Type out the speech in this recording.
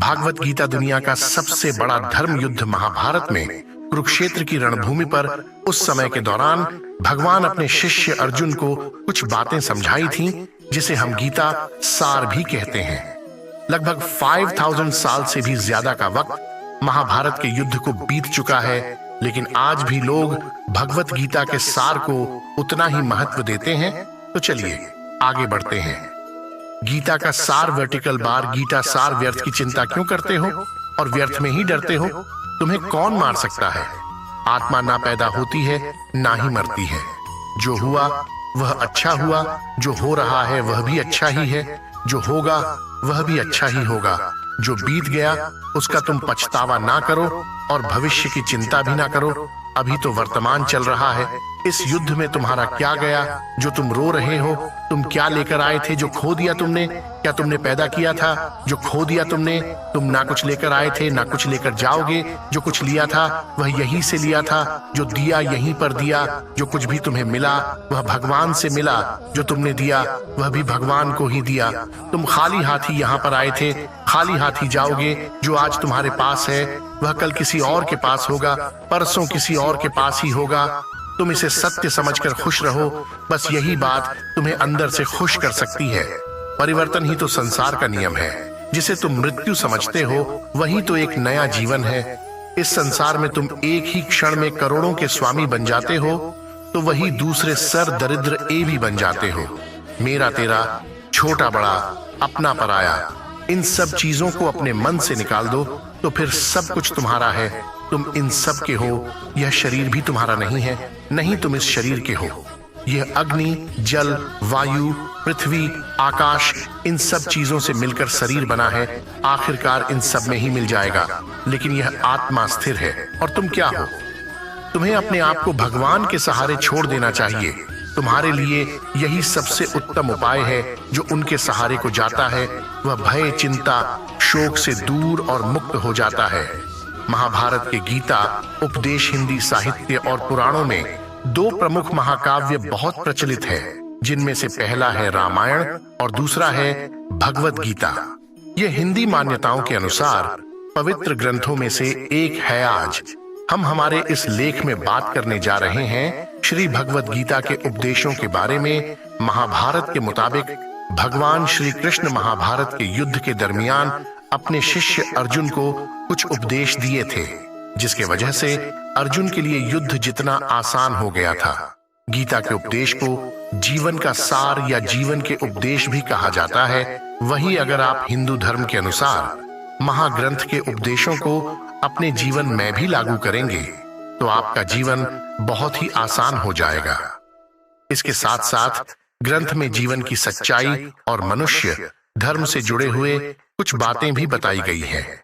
भागवत गीता दुनिया का सबसे बड़ा धर्म युद्ध महाभारत में कुरुक्षेत्र की रणभूमि पर उस समय के दौरान भगवान अपने शिष्य अर्जुन को कुछ बातें समझाई थीं, जिसे हम गीता सार भी कहते हैं। लगभग 5000 साल से भी ज्यादा का वक्त महाभारत के युद्ध को बीत चुका है, लेकिन आज भी लोग भगवत गीता के सार को उतना ही महत्व देते हैं। तो चलिए आगे बढ़ते हैं। गीता का सार वर्टिकल बार गीता सार। व्यर्थ की चिंता क्यों करते हो और व्यर्थ में ही डरते हो? तुम्हें कौन मार सकता है? आत्मा ना पैदा होती है ना ही मरती है। जो हुआ वह अच्छा हुआ, जो हो रहा है वह भी अच्छा ही है, जो होगा वह भी अच्छा ही होगा। जो बीत गया उसका तुम पछतावा ना करो और भविष्य की चिंता भी ना करो। अभी तो वर्तमान चल रहा है। इस युद्ध में तुम्हारा क्या गया जो तुम रो रहे हो? तुम क्या लेकर आए थे जो खो दिया तुमने? क्या तुमने पैदा किया था जो खो दिया तुमने? तुम ना कुछ लेकर आए थे ना कुछ लेकर जाओगे। जो कुछ लिया था वह यहीं से लिया था, जो दिया यहीं पर दिया। जो कुछ भी तुम्हें मिला वह भगवान से मिला, जो तुमने दिया वह भी भगवान को ही दिया। तुम खाली हाथी यहाँ पर आए थे, खाली हाथी जाओगे। जो आज तुम्हारे पास है वह कल किसी और के पास होगा, परसों किसी और के पास ही होगा। तुम इसे सत्य समझकर खुश रहो। बस यही बात तुम्हें अंदर से खुश कर सकती है। परिवर्तन ही तो संसार का नियम है। जिसे तुम मृत्यु समझते हो वही तो एक नया जीवन है। इस संसार में तुम एक ही क्षण में करोड़ों के स्वामी बन जाते हो, तो वही दूसरे सर दरिद्र ए भी बन जाते हो। मेरा तेरा, छोटा बड़ा, अपना पराया, इन सब चीजों को अपने मन से निकाल दो तो फिर सब कुछ तुम्हारा है। तुम इन सब के हो। यह शरीर भी तुम्हारा नहीं है, नहीं तुम इस शरीर के हो। यह अग्नि, जल, वायु, पृथ्वी, आकाश, इन सब चीजों से मिलकर शरीर बना है। आखिरकार इन सब में ही मिल जाएगा, लेकिन यह आत्मा स्थिर है। और तुम क्या हो? तुम्हें अपने आप को भगवान के सहारे छोड़ देना चाहिए। तुम्हारे लिए यही सबसे उत्तम उपाय है। जो उनके सहारे को जाता है वह भय, चिंता, शोक से दूर और मुक्त हो जाता है। महाभारत के गीता उपदेश हिंदी साहित्य और पुराणों में दो प्रमुख महाकाव्य बहुत प्रचलित है, जिनमें से पहला है रामायण और दूसरा है भगवत गीता। ये हिंदी मान्यताओं के अनुसार पवित्र ग्रंथों में से एक है। आज हम हमारे इस लेख में बात करने जा रहे हैं श्री भगवत गीता के उपदेशों के बारे में। महाभारत के मुताबिक भगवान श्री कृष्ण महाभारत के युद्ध के दरमियान अपने शिष्य अर्जुन को कुछ उपदेश दिए थे, जिसके वजह से अर्जुन के लिए युद्ध जितना आसान हो गया था। गीता के उपदेश को जीवन का सार या जीवन के उपदेश भी कहा जाता है। वही अगर आप हिंदू धर्म के अनुसार महाग्रंथ के उपदेशों को अपने जीवन में भी लागू करेंगे तो आपका जीवन बहुत ही आसान हो जाएगा। इसके साथ साथ ग्रंथ में जीवन की सच्चाई और मनुष्य धर्म से जुड़े हुए कुछ बातें भी बताई गई हैं।